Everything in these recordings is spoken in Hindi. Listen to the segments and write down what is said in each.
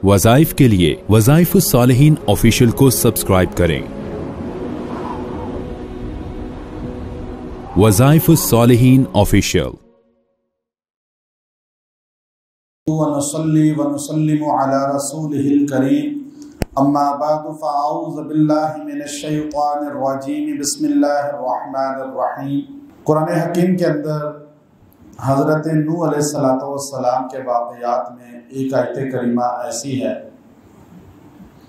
वज़ाइफ के लिए वज़ाइफुस सालिहीन ऑफिशियल को सब्सक्राइब करें। वज़ाइफुस सालिहीन ऑफिशियल। वनुसल्ली वनुसल्लिमु अला रसूलिहिल करीम अम्मा बअदु फ़अऊज़ु बिल्लाहि मिनश शैतानिर रजीम बिस्मिल्लाहिर रहमानिर रहीम। कुरान हकीम के अंदर हज़रत नूह अलैहिस्सलातु वस्सलाम के वाक़यात में एक आयत करीमा ऐसी है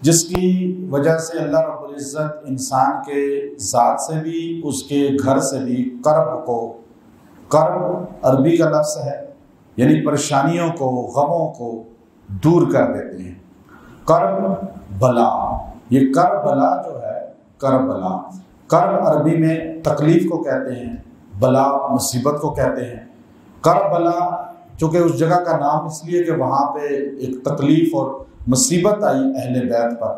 जिसकी वजह से अल्लाह रब्बुल इज़्ज़त इंसान के ज़ात से भी उसके घर से भी कर्ब अरबी का लफ्ज़ है, यानी परेशानियों को, गमों को दूर कर देते हैं। कर्ब बला, ये कर्ब बला जो है, कर्ब अरबी में तकलीफ को कहते हैं, बला मुसीबत को कहते हैं। करबला चूँकि उस जगह का नाम इसलिए कि वहाँ पे एक तकलीफ और मुसीबत आई अहले बैत पर,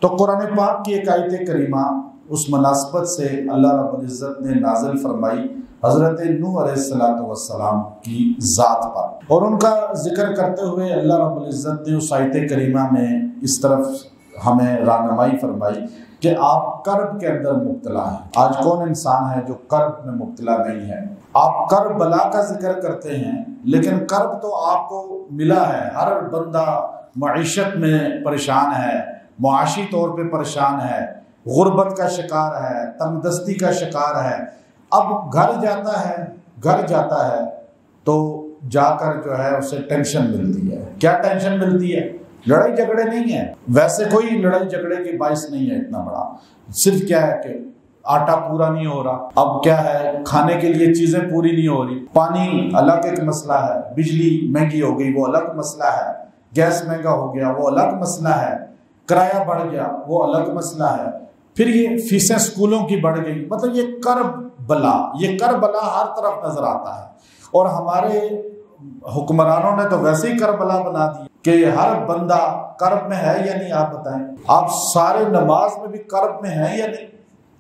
तो कुरान पाक की एक आयत करीमा उस मुनासबत से अल्लाह रब्बुल इज़्ज़त ने नाज़िल फरमाई हज़रत नूह अलैहिस्सलातु वस्सलाम की ज़ात पर, और उनका जिक्र करते हुए अल्लाह रब्बुल इज़्ज़त ने उस आयत करीमा में इस तरफ हमें रहनुमाई फरमाई कि आप कर्ब के अंदर मुब्तला हैं। आज कौन इंसान है जो कर्ब में मुब्तला नहीं है? आप कर्ब बला का जिक्र करते हैं, लेकिन कर्ब तो आपको मिला है। हर बंदा मईशत में परेशान है, मुआशी तौर पे परेशान है, गुर्बत का शिकार है, तंगदस्ती का शिकार है। अब घर जाता है तो जाकर जो है उसे टेंशन मिलती है। क्या टेंशन मिलती है? लड़ाई झगड़े नहीं है, वैसे कोई लड़ाई झगड़े की बाइस नहीं है इतना बड़ा, सिर्फ क्या है कि आटा पूरा नहीं हो रहा, अब क्या है खाने के लिए चीजें पूरी नहीं हो रही, पानी अलग एक मसला है, बिजली महंगी हो गई वो अलग मसला है, गैस महंगा हो गया वो अलग मसला है, किराया बढ़ गया वो अलग मसला है, फिर ये फीसें स्कूलों की बढ़ गई। मतलब ये कर्ब बला हर तरफ नजर आता है। और हमारे हुक्मरानों ने तो वैसे ही करबला बना दी कि हर बंदा कर्ब में है या नहीं। आप बताएं, आप सारे नमाज में भी कर्ब में है या नहीं?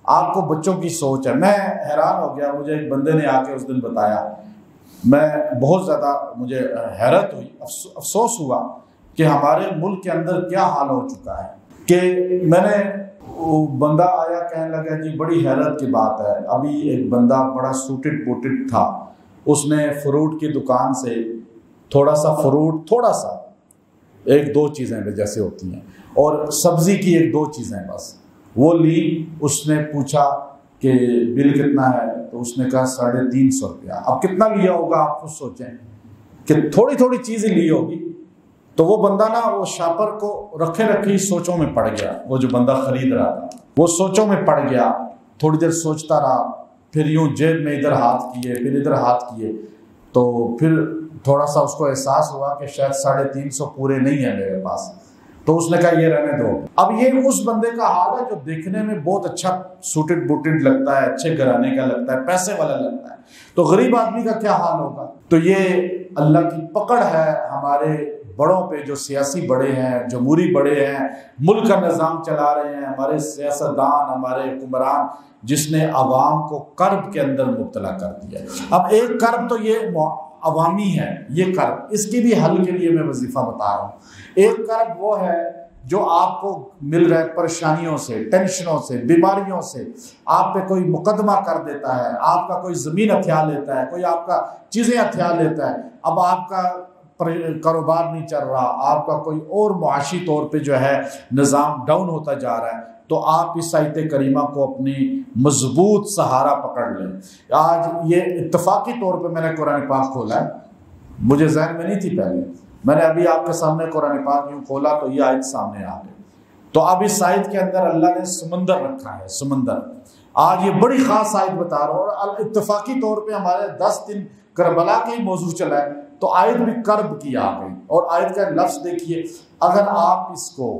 आपको बच्चों की सोच है। मैं हैरान हो गया, मुझे एक बंदे ने आके उस दिन बताया, मैं बहुत ज़्यादा मुझे हैरत हुई, अफसोस हुआ कि हमारे मुल्क के अंदर क्या हाल हो चुका है। कि मैंने वो बंदा आया कहने लगा जी बड़ी हैरत की बात है, अभी एक बंदा बड़ा सूटेड बूटेड था, उसने फ्रूट की दुकान से थोड़ा सा एक दो चीज़ें जैसे होती हैं और सब्जी की एक दो चीज़ें बस वो ली। उसने पूछा कि बिल कितना है, तो उसने कहा 350 रुपया। अब कितना लिया होगा आप खुद सोचें कि थोड़ी थोड़ी चीज़ें ली होगी। तो वो बंदा ना वो शॉपर को रखे सोचों में पड़ गया। वो जो बंदा खरीद रहा था वो सोचों में पड़ गया, थोड़ी देर सोचता रहा, फिर यूं जेब में इधर हाथ किए फिर इधर हाथ किए, तो फिर थोड़ा सा उसको एहसास हुआ कि शायद 350 पूरे नहीं है मेरे पास। तो उसने कहा ये रहने दो। अब ये उस बंदे का हाल है जो देखने में बहुत अच्छा सूटेड बूटेड लगता है, अच्छे घराने का लगता है, पैसे वाला लगता है, तो गरीब आदमी का क्या हाल होगा? तो ये अल्लाह की पकड़ है हमारे बड़ों पे, जो सियासी बड़े हैं, जमहूरी बड़े हैं, मुल्क का निज़ाम चला रहे हैं, हमारे सियासतदान, हमारे हुक्मरान, जिसने अवाम को कर्ब के अंदर मुब्तला कर दिया। अब एक कर्ब तो ये अवामी है, ये कर्ब, इसकी भी हल के लिए मैं वजीफा बता रहा हूँ। एक कर्ब वो है जो आपको मिल रहा है परेशानियों से, टेंशनों से, बीमारियों से, आप पे कोई मुकदमा कर देता है, आपका कोई ज़मीन हथिया लेता है, कोई आपका चीज़ें हथिया लेता है, अब आपका कारोबार नहीं चल रहा, आपका कोई और मुआशी तौर पे जो है निज़ाम डाउन होता जा रहा है, तो आप इस आयत करीमा को अपनी मजबूत सहारा पकड़ लें। आज ये इत्तफाकी तौर पे मैंने कुरान पाक खोला है, मुझे जहन में नहीं थी पहले, मैंने अभी आपके सामने कुरान पाक यूँ खोला तो ये आयत सामने आ गई। तो अब इस आयत के अंदर अल्लाह ने समंदर रखा है, समंदर। आज ये बड़ी ख़ास आयत बता रहा हूँ, और इत्तफाकी तौर पर हमारे 10 दिन करबला के ही मौजू चला है, तो आयत भी कर्ब की आ गई। और आयत का लफ्ज़ देखिए, अगर आप इसको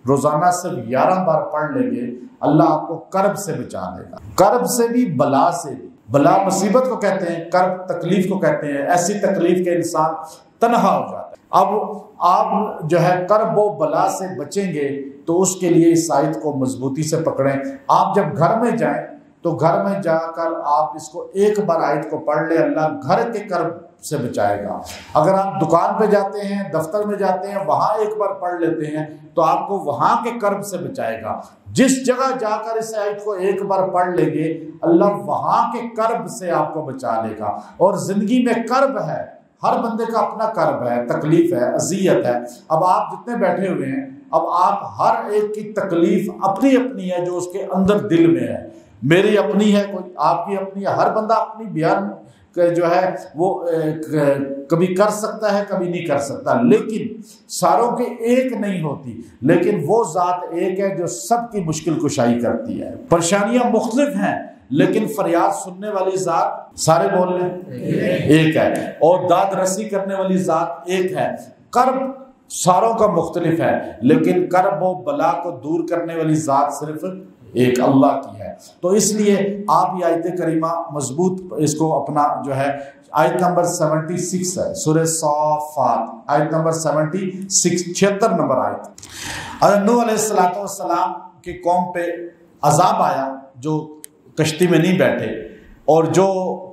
रोजाना सिर्फ 11 बार पढ़ लेंगे, अल्लाह आपको कर्ब से बचा लेगा। कर्ब से भी, बला से भी। बला मुसीबत को कहते हैं, कर्ब तकलीफ को कहते हैं। ऐसी तकलीफ के इंसान तन्हा हो जाता है। अब आप जो है कर्ब व बला से बचेंगे तो उसके लिए इस आयत को मजबूती से पकड़ें। आप जब घर में जाएं तो घर में जाकर आप इसको एक बार आयत को पढ़ ले, अल्लाह घर के कर्ब से बचाएगा। अगर आप दुकान पे जाते हैं, दफ्तर में जाते हैं, वहां एक बार पढ़ लेते हैं तो आपको वहां के कर्ब से बचाएगा। जिस जगह जाकर इस आयत को एक बार पढ़ लेंगे, अल्लाह वहां के कर्ब से आपको बचा लेगा। और जिंदगी में कर्ब है, हर बंदे का अपना कर्ब है, तकलीफ है, अजियत है। अब आप जितने बैठे हुए हैं, अब आप हर एक की तकलीफ अपनी अपनी है जो उसके अंदर दिल में है। मेरी अपनी है, कोई आपकी अपनी है, हर बंदा अपनी बयान जो है वो कभी कर सकता है, कभी नहीं कर सकता, लेकिन सारों के एक नहीं होती। लेकिन वो जात एक है जो सबकी मुश्किल कुशाई करती है। परेशानियां मुख्तलिफ हैं, लेकिन फरियाद सुनने वाली जात, सारे बोल रहे एक है, और दाद रसी करने वाली जात एक है। कर्ब सारों का मुख्तलिफ है, लेकिन कर्ब व बला को दूर करने वाली जात सिर्फ एक अल्लाह की है। तो इसलिए आप ये आयत करीमा मजबूत इसको अपना जो है, आयत नंबर 76 है सूरह साफ़ात, आयत नंबर 76, 76 नंबर आयत। हज़रत नूह अलैहिस्सलाम की कौम पे अजाब आया जो कश्ती में नहीं बैठे, और जो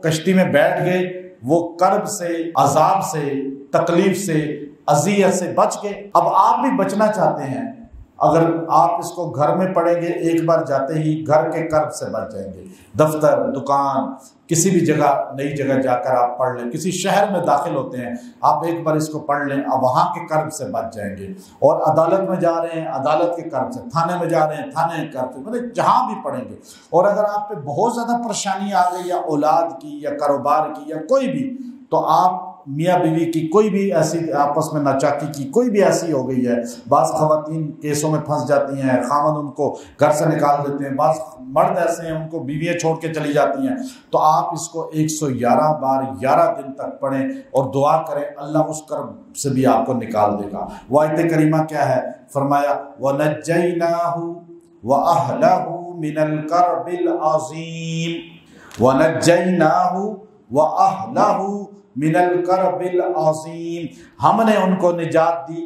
कश्ती में बैठ गए वो कर्ब से, अजाब से, तकलीफ से, अजियत से बच गए। अब आप भी बचना चाहते हैं, अगर आप इसको घर में पढ़ेंगे, एक बार जाते ही घर के कर्ब से बच जाएंगे। दफ्तर, दुकान, किसी भी जगह, नई जगह जाकर आप पढ़ लें, किसी शहर में दाखिल होते हैं, आप एक बार इसको पढ़ लें, अब वहाँ के कर्ब से बच जाएंगे। और अदालत में जा रहे हैं, अदालत के कर्ब से, थाने में जा रहे हैं, थाने के कर्ब से, मतलब जहाँ भी पढ़ेंगे। और अगर आप पे बहुत ज़्यादा परेशानी आ गई, या औलाद की, या कारोबार की, या कोई भी, तो आप मियाँ बीवी की कोई भी ऐसी आपस में नाचाकी की कोई भी ऐसी हो गई है, बाज़ ख़वातीन केसों में फंस जाती हैं, खामन उनको घर से निकाल देते हैं, बाज़ मर्द ऐसे हैं उनको बीवियाँ छोड़ के चली जाती हैं, तो आप इसको 111 बार 11 दिन तक पढ़ें और दुआ करें, अल्लाह उस कर्ब से भी आपको निकाल देगा। वो आयत करीमा क्या है, फरमाया वनज्जयनाहु व अहलहु मिनल कर्बिल अज़ीम, वनज्जयनाहु व अहलहु मिनल करबिल अज़ीम, हमने उनको निजात दी,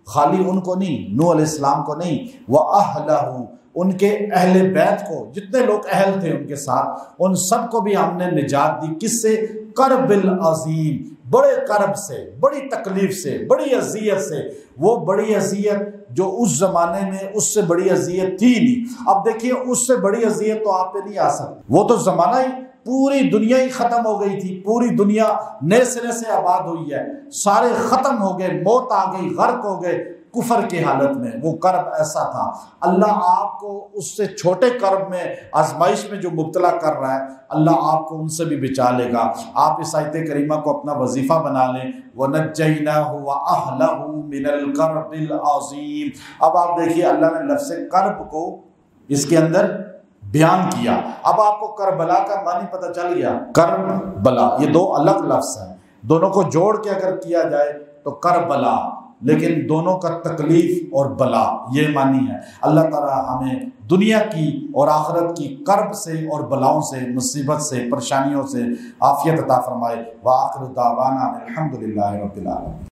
खाली उनको नहीं, नूह अलैहिस्सलाम को नहीं, व अहलहु, उनके अहले बैत को, जितने लोग अहल थे उनके साथ, उन सबको भी हमने निजात दी। किससे? करबिल अज़ीम, बड़े करब से, बड़ी तकलीफ से, बड़ी अजियत से। वो बड़ी अजियत जो उस जमाने में उससे बड़ी अजियत थी नहीं। अब देखिए, उससे बड़ी अजियत तो आप पे नहीं आ सकती, वो तो जमाना ही, पूरी दुनिया ही खत्म हो गई थी, पूरी दुनिया नए सिरे से आबाद हुई है, सारे खत्म हो गए, मौत आ गई, गर्क हो गए कुफर की हालत में। वो कर्ब ऐसा था। अल्लाह आपको उससे छोटे कर्ब में, आजमाइश में जो मुब्तला कर रहा है, अल्लाह आपको उनसे भी बचा लेगा। आप इस आयत करीमा को अपना वजीफा बना लें, वनज्जयनाहु व अहलहु मिनल करबिल अज़ीम। अब आप देखिए, अल्लाह ने लफ्ज़ कर्ब को इसके अंदर बयान किया। अब आपको करबला का मानी पता चल गया। करबला ये दो अलग लफ्ज़ हैं, दोनों को जोड़ के अगर किया जाए तो करबला, लेकिन दोनों का तकलीफ और बला ये मानी है। अल्लाह ताला हमें दुनिया की और आखिरत की कर्ब से और बलाओं से, मुसीबत से, परेशानियों से आफियत अता फरमाए। व आखिर दावाना अल्हम्दुलिल्लाहि रब्बिल आलमीन।